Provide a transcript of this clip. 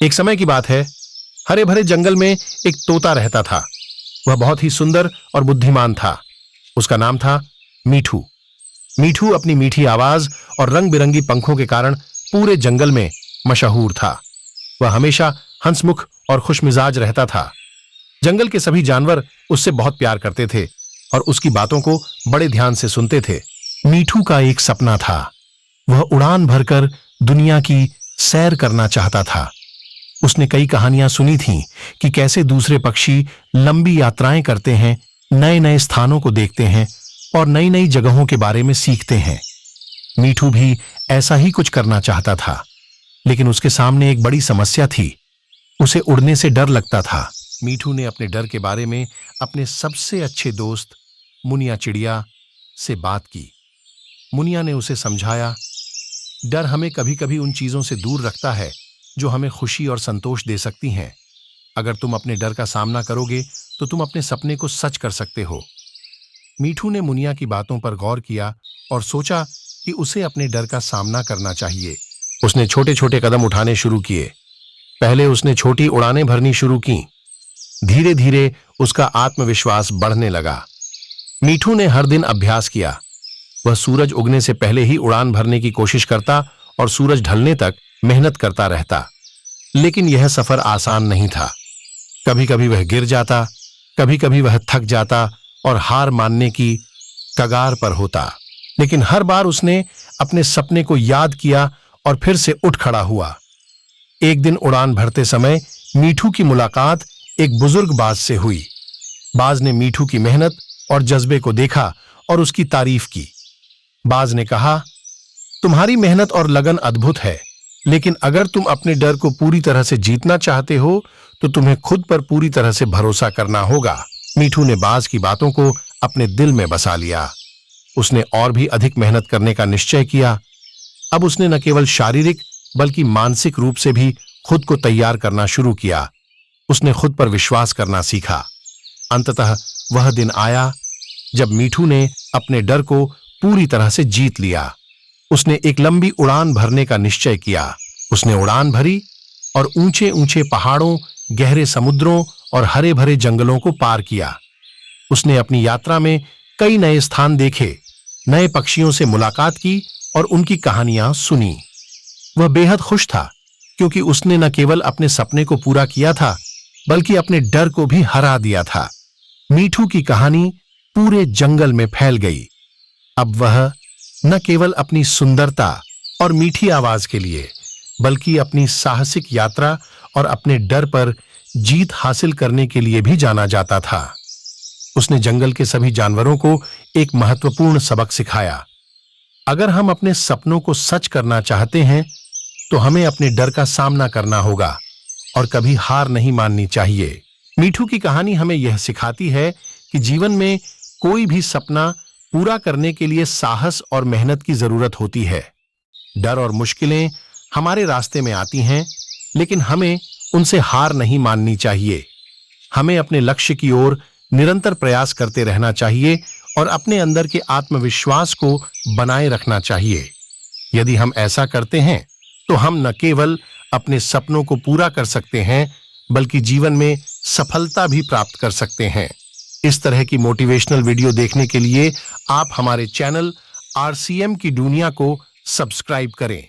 एक समय की बात है, हरे भरे जंगल में एक तोता रहता था। वह बहुत ही सुंदर और बुद्धिमान था। उसका नाम था मीठू। मीठू अपनी मीठी आवाज और रंग बिरंगी पंखों के कारण पूरे जंगल में मशहूर था। वह हमेशा हंसमुख और खुशमिजाज रहता था। जंगल के सभी जानवर उससे बहुत प्यार करते थे और उसकी बातों को बड़े ध्यान से सुनते थे। मीठू का एक सपना था। वह उड़ान भरकर दुनिया की सैर करना चाहता था। उसने कई कहानियां सुनी थीं कि कैसे दूसरे पक्षी लंबी यात्राएं करते हैं, नए नए स्थानों को देखते हैं और नई नई जगहों के बारे में सीखते हैं। मीठू भी ऐसा ही कुछ करना चाहता था, लेकिन उसके सामने एक बड़ी समस्या थी। उसे उड़ने से डर लगता था। मीठू ने अपने डर के बारे में अपने सबसे अच्छे दोस्त मुनिया चिड़िया से बात की। मुनिया ने उसे समझाया, डर हमें कभी-कभी उन चीजों से दूर रखता है जो हमें खुशी और संतोष दे सकती हैं। अगर तुम अपने डर का सामना करोगे तो तुम अपने सपने को सच कर सकते हो। मीठू ने मुनिया की बातों पर गौर किया और सोचा कि उसे अपने डर का सामना करना चाहिए। उसने छोटे-छोटे कदम उठाने शुरू किए। पहले उसने छोटी उड़ानें भरनी शुरू की। धीरे-धीरे उसका आत्मविश्वास बढ़ने लगा। मीठू ने हर दिन अभ्यास किया। वह सूरज उगने से पहले ही उड़ान भरने की कोशिश करता और सूरज ढलने तक मेहनत करता रहता। लेकिन यह सफर आसान नहीं था। कभी-कभी वह गिर जाता, कभी-कभी वह थक जाता और हार मानने की कगार पर होता। लेकिन हर बार उसने अपने सपने को याद किया और फिर से उठ खड़ा हुआ। एक दिन उड़ान भरते समय मीठू की मुलाकात एक बुजुर्ग बाज से हुई। बाज ने मीठू की मेहनत और जज्बे को देखा और उसकी तारीफ की। बाज ने कहा, तुम्हारी मेहनत और लगन अद्भुत है, लेकिन अगर तुम अपने डर को पूरी तरह से जीतना चाहते हो तो तुम्हें खुद पर पूरी तरह से भरोसा करना होगा। मीठू ने बाज की बातों को अपने दिल में बसा लिया। उसने और भी अधिक मेहनत करने का निश्चय किया। अब उसने न केवल शारीरिक बल्कि मानसिक रूप से भी खुद को तैयार करना शुरू किया। उसने खुद पर विश्वास करना सीखा। अंततः वह दिन आया जब मीठू ने अपने डर को पूरी तरह से जीत लिया। उसने एक लंबी उड़ान भरने का निश्चय किया। उसने उड़ान भरी और ऊंचे ऊंचे पहाड़ों, गहरे समुद्रों और हरे भरे जंगलों को पार किया। उसने अपनी यात्रा में कई नए स्थान देखे, नए पक्षियों से मुलाकात की और उनकी कहानियां सुनी। वह बेहद खुश था क्योंकि उसने न केवल अपने सपने को पूरा किया था बल्कि अपने डर को भी हरा दिया था। मीठू की कहानी पूरे जंगल में फैल गई। अब वह न केवल अपनी सुंदरता और मीठी आवाज के लिए बल्कि अपनी साहसिक यात्रा और अपने डर पर जीत हासिल करने के लिए भी जाना जाता था। उसने जंगल के सभी जानवरों को एक महत्वपूर्ण सबक सिखाया। अगर हम अपने सपनों को सच करना चाहते हैं तो हमें अपने डर का सामना करना होगा और कभी हार नहीं माननी चाहिए। मीठू की कहानी हमें यह सिखाती है कि जीवन में कोई भी सपना पूरा करने के लिए साहस और मेहनत की जरूरत होती है। डर और मुश्किलें हमारे रास्ते में आती हैं, लेकिन हमें उनसे हार नहीं माननी चाहिए। हमें अपने लक्ष्य की ओर निरंतर प्रयास करते रहना चाहिए और अपने अंदर के आत्मविश्वास को बनाए रखना चाहिए। यदि हम ऐसा करते हैं तो हम न केवल अपने सपनों को पूरा कर सकते हैं बल्कि जीवन में सफलता भी प्राप्त कर सकते हैं। इस तरह की मोटिवेशनल वीडियो देखने के लिए आप हमारे चैनल RCM की दुनिया को सब्सक्राइब करें।